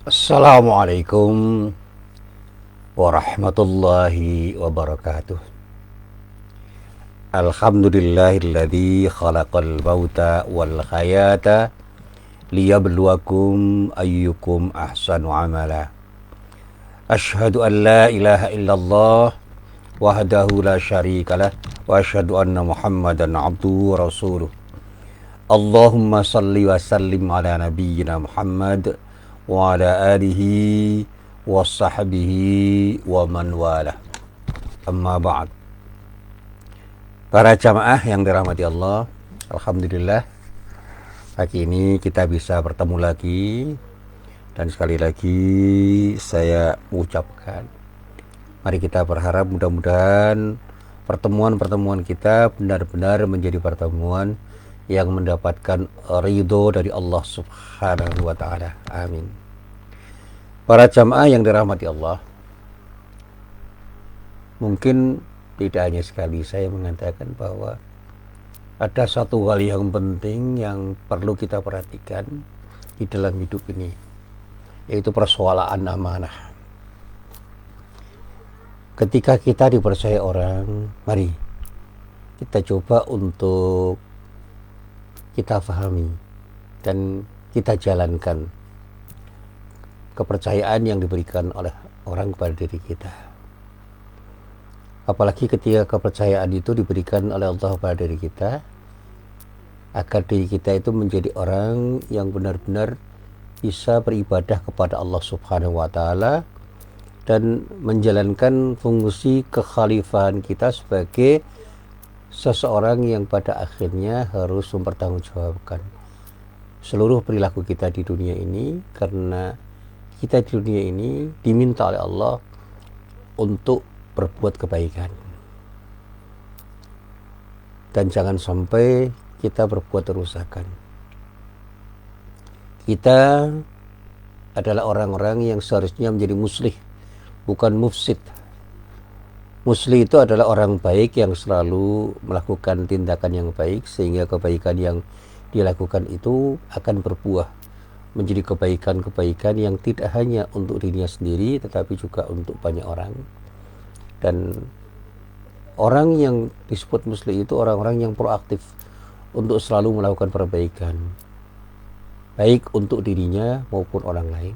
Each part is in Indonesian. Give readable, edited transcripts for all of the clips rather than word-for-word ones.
Assalamualaikum warahmatullahi wabarakatuh. Alhamdulillahilladzi khalaqal mauta wal hayata liyabluwakum ayyukum ahsanu amala. Asyhadu an la ilaha illallah wahdahu la syarikalah wa asyhadu anna Muhammadan abduhu wa rasuluh. Allahumma salli wa sallim ala nabiyyina Muhammad wa ala alihi wa sahbihi wa man wala. Amma ba'd. Para jamaah yang dirahmati Allah, alhamdulillah pagi ini kita bisa bertemu lagi, dan sekali lagi saya mengucapkan mari kita berharap mudah-mudahan pertemuan-pertemuan kita benar-benar menjadi pertemuan yang mendapatkan ridho dari Allah Subhanahu wa taala. Amin. Para jamaah yang dirahmati Allah, mungkin tidak hanya sekali saya mengatakan bahwa ada satu hal yang penting yang perlu kita perhatikan di dalam hidup ini, yaitu persoalan amanah. Ketika kita dipercaya orang, mari kita coba untuk kita pahami dan kita jalankan kepercayaan yang diberikan oleh orang kepada diri kita. Apalagi ketika kepercayaan itu diberikan oleh Allah kepada diri kita, agar diri kita itu menjadi orang yang benar-benar bisa beribadah kepada Allah Subhanahu wa taala dan menjalankan fungsi kekhalifahan kita sebagai seseorang yang pada akhirnya harus mempertanggungjawabkan seluruh perilaku kita di dunia ini, karena kita di dunia ini diminta oleh Allah untuk berbuat kebaikan, dan jangan sampai kita berbuat kerusakan. Kita adalah orang-orang yang seharusnya menjadi muslih, bukan mufsid. Muslih itu adalah orang baik yang selalu melakukan tindakan yang baik, sehingga kebaikan yang dilakukan itu akan berbuah menjadi kebaikan-kebaikan yang tidak hanya untuk dirinya sendiri, tetapi juga untuk banyak orang. Dan orang yang disebut muslim itu orang-orang yang proaktif untuk selalu melakukan perbaikan, baik untuk dirinya maupun orang lain,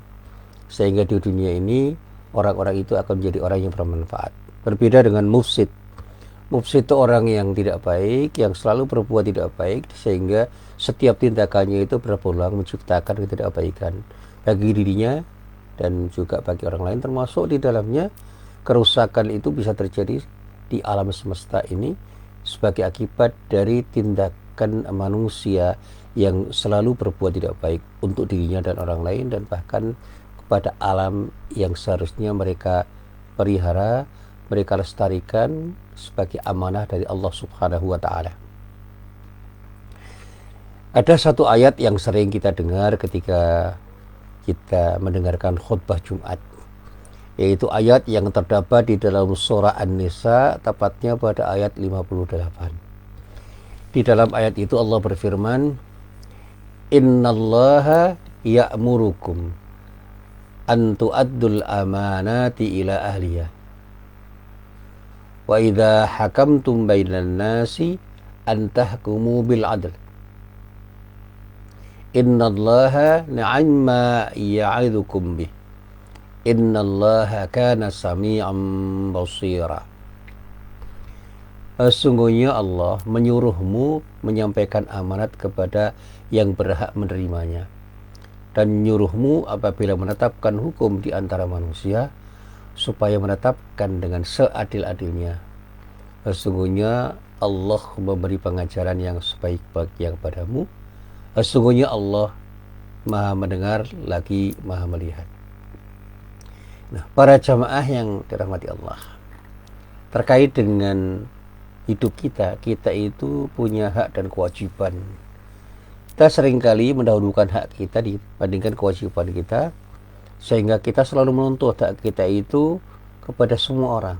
sehingga di dunia ini orang-orang itu akan menjadi orang yang bermanfaat. Berbeda dengan mufsid. Mufsid itu orang yang tidak baik, yang selalu berbuat tidak baik, sehingga setiap tindakannya itu berulang menciptakan ketidakbaikan bagi dirinya dan juga bagi orang lain, termasuk di dalamnya kerusakan itu bisa terjadi di alam semesta ini sebagai akibat dari tindakan manusia yang selalu berbuat tidak baik untuk dirinya dan orang lain, dan bahkan kepada alam yang seharusnya mereka pelihara, mereka lestarikan sebagai amanah dari Allah Subhanahu wa taala. Ada satu ayat yang sering kita dengar ketika kita mendengarkan khutbah Jumat, yaitu ayat yang terdapat di dalam surah An-Nisa, tepatnya pada ayat 58. Di dalam ayat itu Allah berfirman, "Innallaha ya'murukum an tu'addul amanati ila ahliya wa idza hakamtum bainan nasi an tahkumu bil adl. Innallaha ni'ma ya'idukum bih. Innallaha kana sami'an basira." Sesungguhnya Allah menyuruhmu menyampaikan amanat kepada yang berhak menerimanya, dan menyuruhmu apabila menetapkan hukum di antara manusia supaya menetapkan dengan seadil-adilnya. Sesungguhnya Allah memberi pengajaran yang sebaik-baiknya kepadamu. Sesungguhnya Allah Maha mendengar lagi Maha melihat. Nah, para jamaah yang dirahmati Allah, terkait dengan hidup kita itu punya hak dan kewajiban. Kita seringkali mendahulukan hak kita dibandingkan kewajiban kita, sehingga kita selalu menuntut hak kita itu kepada semua orang,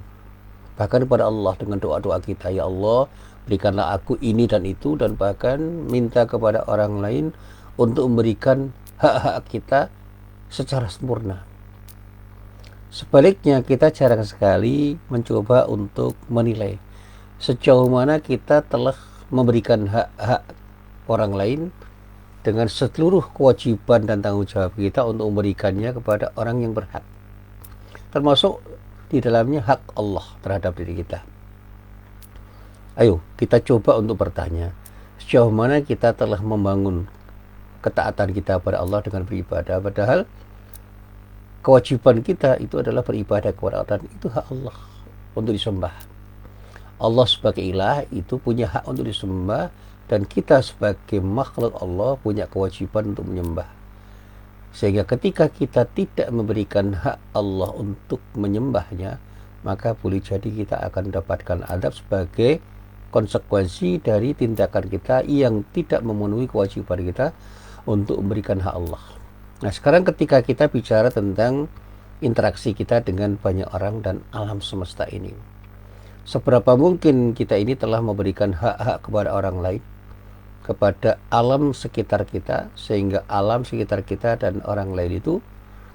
bahkan kepada Allah dengan doa-doa kita, ya Allah berikanlah aku ini dan itu, dan bahkan minta kepada orang lain untuk memberikan hak-hak kita secara sempurna. Sebaliknya, kita jarang sekali mencoba untuk menilai sejauh mana kita telah memberikan hak-hak orang lain dengan seluruh kewajiban dan tanggung jawab kita untuk memberikannya kepada orang yang berhak. Termasuk di dalamnya hak Allah terhadap diri kita. Ayo, kita coba untuk bertanya, sejauh mana kita telah membangun ketaatan kita pada Allah dengan beribadah, padahal kewajiban kita itu adalah beribadah kepada Allah, dan itu hak Allah untuk disembah. Allah sebagai ilah itu punya hak untuk disembah, dan kita sebagai makhluk Allah punya kewajiban untuk menyembah. Sehingga ketika kita tidak memberikan hak Allah untuk menyembahnya, maka boleh jadi kita akan mendapatkan adab sebagai konsekuensi dari tindakan kita yang tidak memenuhi kewajiban kita untuk memberikan hak Allah. Nah, sekarang ketika kita bicara tentang interaksi kita dengan banyak orang dan alam semesta ini, seberapa mungkin kita ini telah memberikan hak-hak kepada orang lain, kepada alam sekitar kita, sehingga alam sekitar kita dan orang lain itu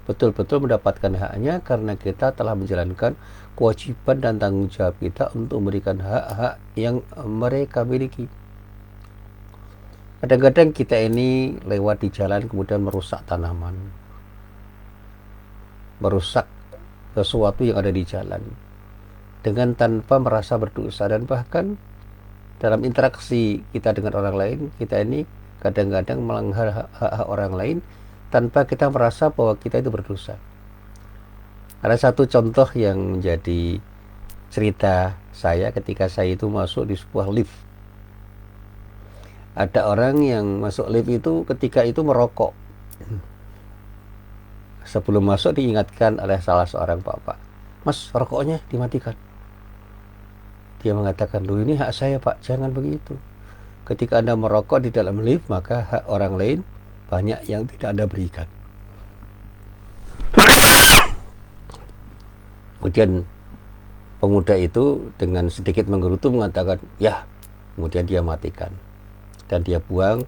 betul-betul mendapatkan haknya karena kita telah menjalankan kewajiban dan tanggung jawab kita untuk memberikan hak-hak yang mereka miliki. Kadang-kadang kita ini lewat di jalan kemudian merusak tanaman, merusak sesuatu yang ada di jalan dengan tanpa merasa berdosa, dan bahkan dalam interaksi kita dengan orang lain, kita ini kadang-kadang melanggar hak-hak orang lain tanpa kita merasa bahwa kita itu berdosa. Ada satu contoh yang menjadi cerita saya ketika saya itu masuk di sebuah lift. Ada orang yang masuk lift itu ketika itu merokok. Sebelum masuk diingatkan oleh salah seorang bapak, "Mas, rokoknya dimatikan." Dia mengatakan, "Loh, ini hak saya, Pak, jangan begitu. Ketika Anda merokok di dalam lift, maka hak orang lain banyak yang tidak Anda berikan." Kemudian pemuda itu dengan sedikit menggerutu mengatakan, "Ya." Kemudian dia matikan dan dia buang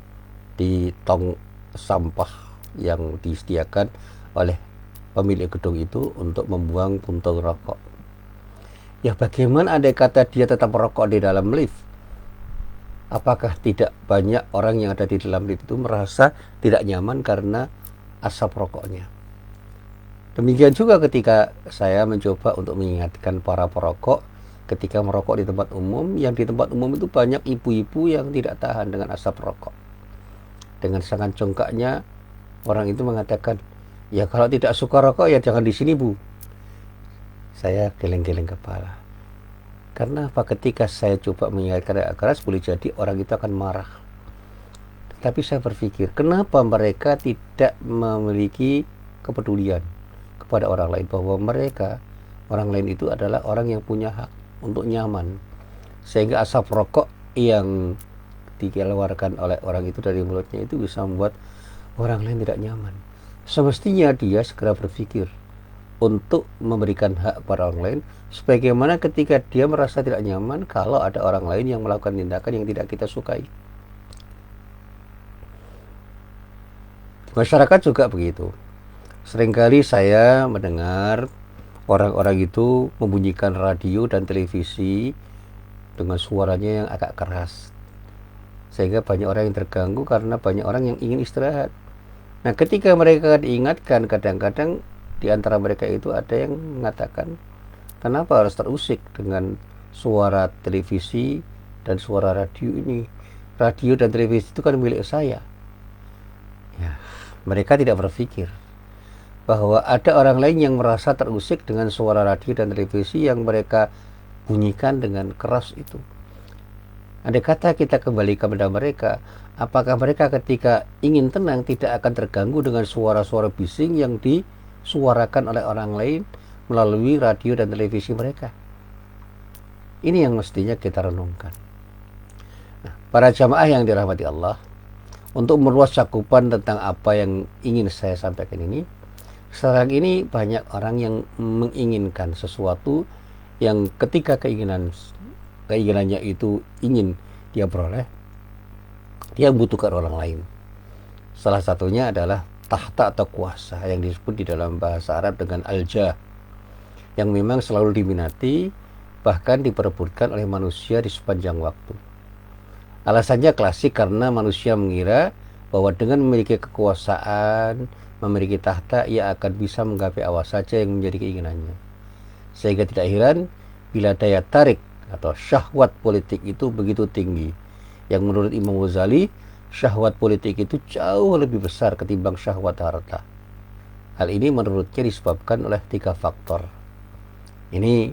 di tong sampah yang disediakan oleh pemilik gedung itu untuk membuang puntung rokok. Ya, bagaimana andai kata dia tetap merokok di dalam lift? Apakah tidak banyak orang yang ada di dalam lift itu merasa tidak nyaman karena asap rokoknya? Demikian juga ketika saya mencoba untuk mengingatkan para perokok ketika merokok di tempat umum, yang di tempat umum itu banyak ibu-ibu yang tidak tahan dengan asap rokok. Dengan sangat congkaknya orang itu mengatakan, "Ya, kalau tidak suka rokok ya jangan di sini, Bu." Saya geleng-geleng kepala. Karena apa? Ketika saya coba mengingatkan agak keras, boleh jadi orang itu akan marah. Tapi saya berpikir, kenapa mereka tidak memiliki kepedulian kepada orang lain, bahwa mereka, orang lain itu adalah orang yang punya hak untuk nyaman, sehingga asap rokok yang dikeluarkan oleh orang itu dari mulutnya itu bisa membuat orang lain tidak nyaman. Semestinya dia segera berpikir untuk memberikan hak kepada orang lain, sebagaimana ketika dia merasa tidak nyaman kalau ada orang lain yang melakukan tindakan yang tidak kita sukai. Masyarakat juga begitu. Seringkali saya mendengar orang-orang itu membunyikan radio dan televisi dengan suaranya yang agak keras, sehingga banyak orang yang terganggu karena banyak orang yang ingin istirahat. Nah, ketika mereka diingatkan, kadang-kadang di antara mereka itu ada yang mengatakan, "Kenapa harus terusik dengan suara televisi dan suara radio ini? Radio dan televisi itu kan milik saya." Ya, mereka tidak berpikir bahwa ada orang lain yang merasa terusik dengan suara radio dan televisi yang mereka bunyikan dengan keras itu. Andai kata kita kembali kepada mereka, apakah mereka ketika ingin tenang tidak akan terganggu dengan suara-suara bising yang disuarakan oleh orang lain melalui radio dan televisi mereka? Ini yang mestinya kita renungkan. Nah, para jamaah yang dirahmati Allah, untuk meluas cakupan tentang apa yang ingin saya sampaikan ini, sekarang ini banyak orang yang menginginkan sesuatu yang ketika keinginannya itu ingin dia peroleh, dia membutuhkan orang lain. Salah satunya adalah tahta atau kuasa yang disebut di dalam bahasa Arab dengan al-jah, yang memang selalu diminati bahkan diperebutkan oleh manusia di sepanjang waktu. Alasannya klasik, karena manusia mengira bahwa dengan memiliki kekuasaan, memiliki tahta, ia akan bisa menggapai apa saja yang menjadi keinginannya. Sehingga tidak heran bila daya tarik atau syahwat politik itu begitu tinggi, yang menurut Imam Ghazali syahwat politik itu jauh lebih besar ketimbang syahwat harta. Hal ini menurutnya disebabkan oleh 3 faktor. Ini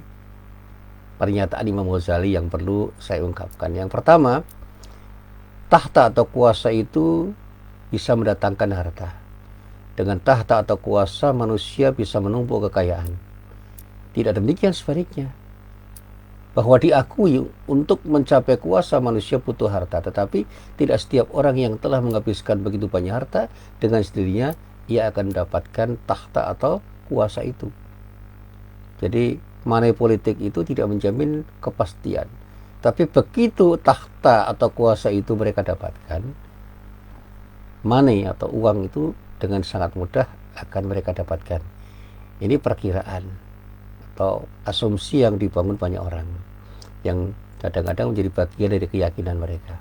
pernyataan Imam Ghazali yang perlu saya ungkapkan. Yang pertama, tahta atau kuasa itu bisa mendatangkan harta. Dengan tahta atau kuasa manusia bisa menumpuk kekayaan. Tidak demikian sebaliknya. Bahwa diakui untuk mencapai kuasa manusia butuh harta, tetapi tidak setiap orang yang telah menghabiskan begitu banyak harta dengan sendirinya ia akan mendapatkan tahta atau kuasa itu. Jadi money politik itu tidak menjamin kepastian, tapi begitu tahta atau kuasa itu mereka dapatkan, money atau uang itu dengan sangat mudah akan mereka dapatkan. Ini perkiraan atau asumsi yang dibangun banyak orang, yang kadang-kadang menjadi bagian dari keyakinan mereka.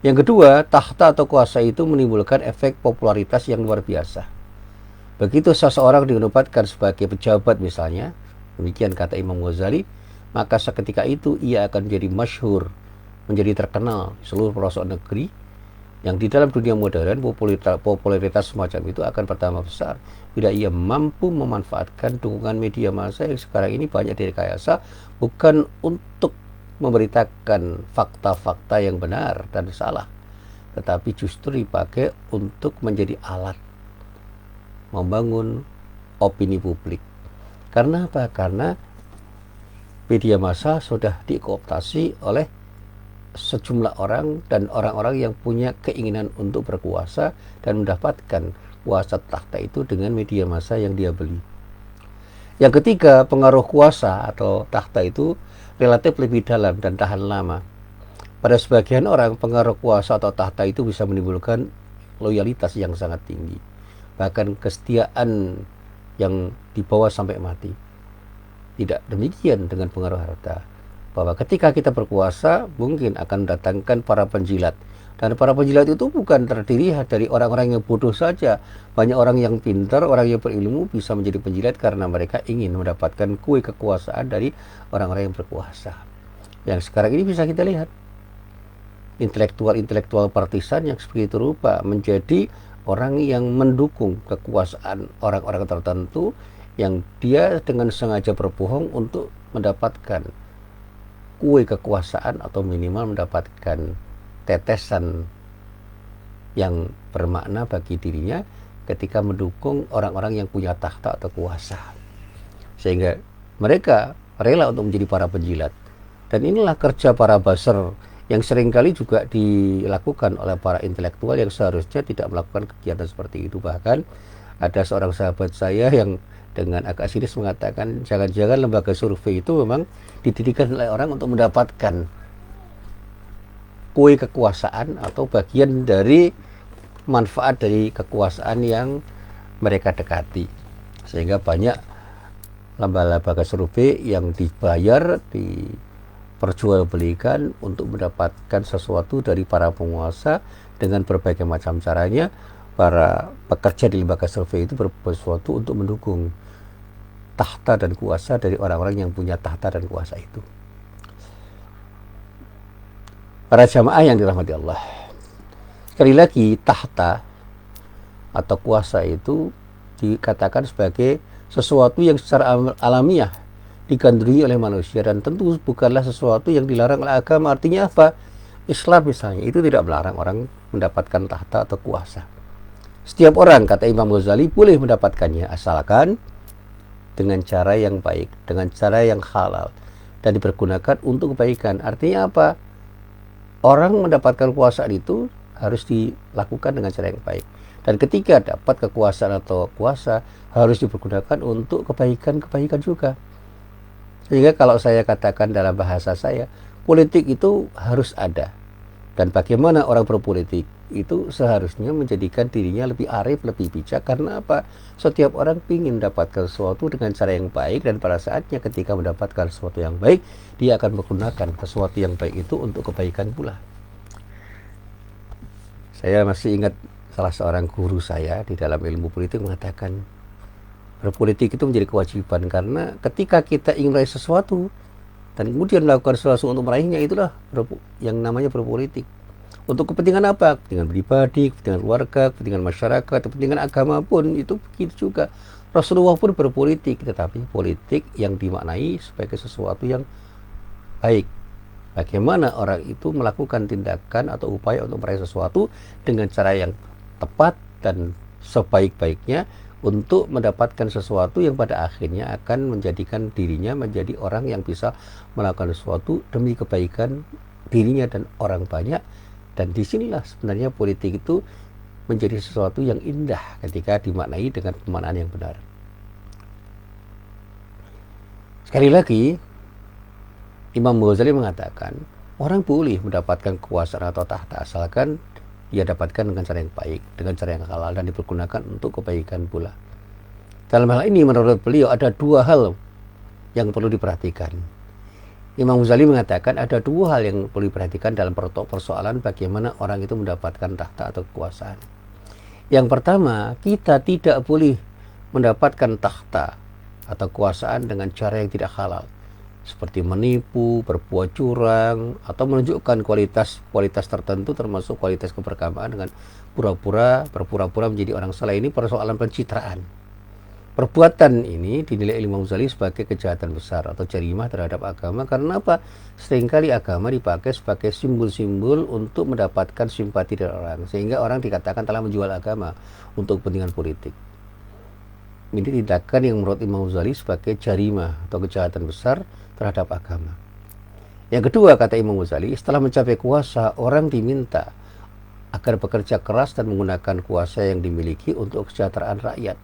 Yang kedua, tahta atau kuasa itu menimbulkan efek popularitas yang luar biasa. Begitu seseorang dinobatkan sebagai pejabat misalnya, demikian kata Imam Ghazali, maka seketika itu ia akan menjadi masyhur, menjadi terkenal di seluruh pelosok negeri, yang di dalam dunia modern popularitas semacam itu akan pertama besar bila ia mampu memanfaatkan dukungan media massa yang sekarang ini banyak direkayasa, bukan untuk memberitakan fakta-fakta yang benar dan salah, tetapi justru dipakai untuk menjadi alat membangun opini publik. Karena apa? Karena media massa sudah dikooptasi oleh sejumlah orang dan orang-orang yang punya keinginan untuk berkuasa dan mendapatkan kuasa tahta itu dengan media massa yang dia beli. Yang ketiga, pengaruh kuasa atau tahta itu relatif lebih dalam dan tahan lama. Pada sebagian orang, pengaruh kuasa atau tahta itu bisa menimbulkan loyalitas yang sangat tinggi, bahkan kesetiaan yang dibawa sampai mati. Tidak demikian dengan pengaruh harta, bahwa ketika kita berkuasa mungkin akan mendatangkan para penjilat, dan para penjilat itu bukan terdiri dari orang-orang yang bodoh saja. Banyak orang yang pintar, orang yang berilmu bisa menjadi penjilat karena mereka ingin mendapatkan kue kekuasaan dari orang-orang yang berkuasa. Yang sekarang ini bisa kita lihat, intelektual partisan yang seperti rupa menjadi orang yang mendukung kekuasaan orang-orang tertentu, yang dia dengan sengaja berbohong untuk mendapatkan kue kekuasaan atau minimal mendapatkan tetesan yang bermakna bagi dirinya ketika mendukung orang-orang yang punya tahta atau kuasa, sehingga mereka rela untuk menjadi para penjilat. Dan inilah kerja para buzzer yang seringkali juga dilakukan oleh para intelektual yang seharusnya tidak melakukan kegiatan seperti itu. Bahkan ada seorang sahabat saya yang dengan agak sinis mengatakan, jangan-jangan lembaga survei itu memang didirikan oleh orang untuk mendapatkan kue kekuasaan atau bagian dari manfaat dari kekuasaan yang mereka dekati. Sehingga banyak lembaga survei yang dibayar, diperjualbelikan untuk mendapatkan sesuatu dari para penguasa dengan berbagai macam caranya. Para pekerja di lembaga survei itu berbuat sesuatu untuk mendukung tahta dan kuasa dari orang-orang yang punya tahta dan kuasa itu. Para jamaah yang dirahmati Allah, sekali lagi, tahta atau kuasa itu dikatakan sebagai sesuatu yang secara alamiah digandrungi oleh manusia, dan tentu bukanlah sesuatu yang dilarang oleh agama. Artinya apa? Islam misalnya itu tidak melarang orang mendapatkan tahta atau kuasa. Setiap orang, kata Imam Ghazali, boleh mendapatkannya asalkan dengan cara yang baik, dengan cara yang halal, dan dipergunakan untuk kebaikan. Artinya apa? Orang mendapatkan kekuasaan itu harus dilakukan dengan cara yang baik. Dan ketika dapat kekuasaan atau kuasa, harus dipergunakan untuk kebaikan-kebaikan juga. Sehingga kalau saya katakan dalam bahasa saya, politik itu harus ada. Dan bagaimana orang berpolitik? itu seharusnya menjadikan dirinya lebih arif, lebih bijak. Karena apa? Setiap orang ingin mendapatkan sesuatu dengan cara yang baik, dan pada saatnya ketika mendapatkan sesuatu yang baik, dia akan menggunakan sesuatu yang baik itu untuk kebaikan pula. Saya masih ingat salah seorang guru saya di dalam ilmu politik mengatakan, berpolitik itu menjadi kewajiban, karena ketika kita ingin meraih sesuatu dan kemudian melakukan sesuatu untuk meraihnya, itulah yang namanya berpolitik. Untuk kepentingan apa? Kepentingan pribadi, kepentingan keluarga, kepentingan masyarakat, kepentingan agama pun itu begitu juga. Rasulullah pun berpolitik, tetapi politik yang dimaknai sebagai sesuatu yang baik. Bagaimana orang itu melakukan tindakan atau upaya untuk meraih sesuatu dengan cara yang tepat dan sebaik-baiknya untuk mendapatkan sesuatu yang pada akhirnya akan menjadikan dirinya menjadi orang yang bisa melakukan sesuatu demi kebaikan dirinya dan orang banyak. Dan disinilah sebenarnya politik itu menjadi sesuatu yang indah ketika dimaknai dengan pemaknaan yang benar. Sekali lagi, Imam Ghazali mengatakan, orang boleh mendapatkan kekuasaan atau tahta asalkan dia dapatkan dengan cara yang baik, dengan cara yang halal, dan dipergunakan untuk kebaikan pula. Dalam hal ini menurut beliau ada dua hal yang perlu diperhatikan. Imam Ghazali mengatakan ada dua hal yang perlu diperhatikan dalam persoalan bagaimana orang itu mendapatkan tahta atau kekuasaan. Yang pertama, kita tidak boleh mendapatkan tahta atau kekuasaan dengan cara yang tidak halal, seperti menipu, berbuat curang, atau menunjukkan kualitas tertentu termasuk kualitas keberagamaan dengan berpura-pura menjadi orang saleh. Ini persoalan pencitraan. Perbuatan ini dinilai Imam Ghazali sebagai kejahatan besar atau jarimah terhadap agama. Karena apa? Seringkali agama dipakai sebagai simbol-simbol untuk mendapatkan simpati dari orang, sehingga orang dikatakan telah menjual agama untuk kepentingan politik. Ini tindakan yang menurut Imam Ghazali sebagai jarimah atau kejahatan besar terhadap agama. Yang kedua, kata Imam Ghazali, setelah mencapai kuasa, orang diminta agar bekerja keras dan menggunakan kuasa yang dimiliki untuk kesejahteraan rakyat.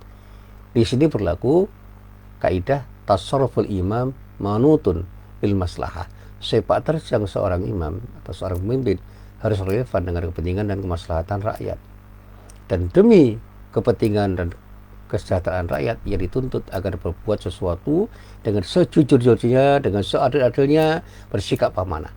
Di sini berlaku kaidah tasarruful imam manutun bil maslahah. Sepak terjang seorang imam atau seorang pemimpin harus relevan dengan kepentingan dan kemaslahatan rakyat. Dan demi kepentingan dan kesejahteraan rakyat, ia dituntut agar berbuat sesuatu dengan sejujur-jujurnya, dengan seadil-adilnya, bersikap amanah.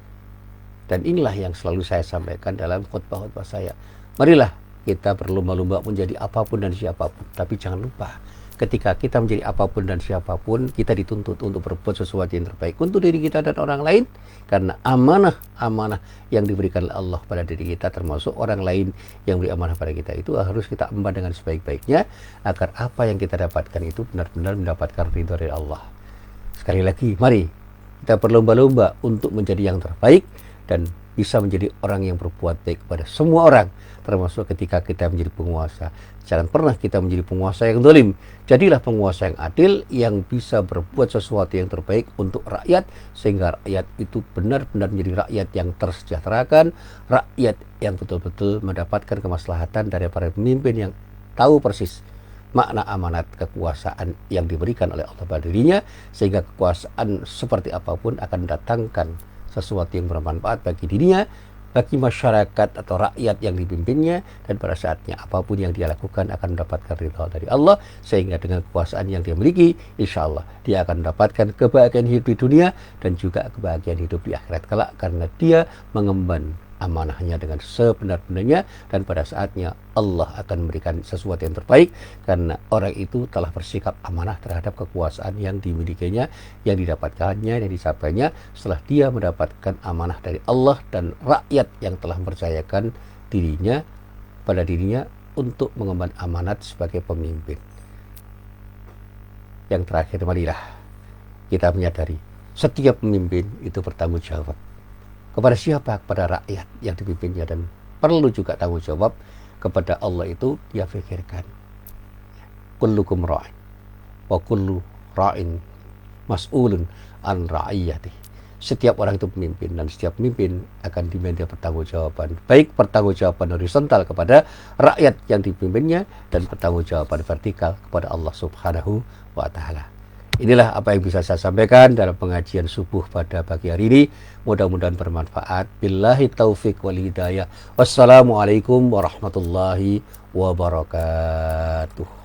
Dan inilah yang selalu saya sampaikan dalam khutbah-khutbah saya. Marilah kita berlomba-lomba menjadi apapun dan siapapun, tapi jangan lupa, ketika kita menjadi apapun dan siapapun, kita dituntut untuk berbuat sesuatu yang terbaik untuk diri kita dan orang lain, karena amanah yang diberikan oleh Allah pada diri kita, termasuk orang lain yang beri amanah pada kita, itu harus kita emban dengan sebaik-baiknya, agar apa yang kita dapatkan itu benar-benar mendapatkan ridho dari Allah. Sekali lagi, mari kita berlomba-lomba untuk menjadi yang terbaik dan bisa menjadi orang yang berbuat baik kepada semua orang, termasuk ketika kita menjadi penguasa. Jangan pernah kita menjadi penguasa yang zalim. Jadilah penguasa yang adil, yang bisa berbuat sesuatu yang terbaik untuk rakyat, sehingga rakyat itu benar-benar menjadi rakyat yang tersejahterakan, rakyat yang betul-betul mendapatkan kemaslahatan dari para pemimpin yang tahu persis makna amanat kekuasaan yang diberikan oleh Allah pada dirinya, sehingga kekuasaan seperti apapun akan mendatangkan sesuatu yang bermanfaat bagi dirinya, bagi masyarakat atau rakyat yang dipimpinnya, dan pada saatnya apapun yang dia lakukan akan mendapatkan ridha dari Allah, sehingga dengan kekuasaan yang dia miliki, insya Allah dia akan mendapatkan kebahagiaan hidup di dunia dan juga kebahagiaan hidup di akhirat kelak, karena dia mengemban amanahnya dengan sebenar-benarnya, dan pada saatnya Allah akan memberikan sesuatu yang terbaik, karena orang itu telah bersikap amanah terhadap kekuasaan yang dimilikinya, yang didapatkannya, yang dicapainya setelah dia mendapatkan amanah dari Allah dan rakyat yang telah mempercayakan dirinya pada dirinya untuk mengemban amanat sebagai pemimpin. Yang terakhir, marilah kita menyadari setiap pemimpin itu bertanggung jawab. Kepada siapa? Kepada rakyat yang dipimpinnya, dan perlu juga tanggung jawab kepada Allah itu dia pikirkan. Kullukum ra'in wa kullu ra'in mas'ulun an ra'iyati. Setiap orang itu pemimpin, dan setiap pemimpin akan diminta pertanggungjawaban, baik pertanggungjawaban horizontal kepada rakyat yang dipimpinnya dan pertanggungjawaban vertikal kepada Allah Subhanahu wa taala. Inilah apa yang bisa saya sampaikan dalam pengajian subuh pada pagi hari ini. Mudah-mudahan bermanfaat. Billahi taufik wal hidayah. Wassalamualaikum warahmatullahi wabarakatuh.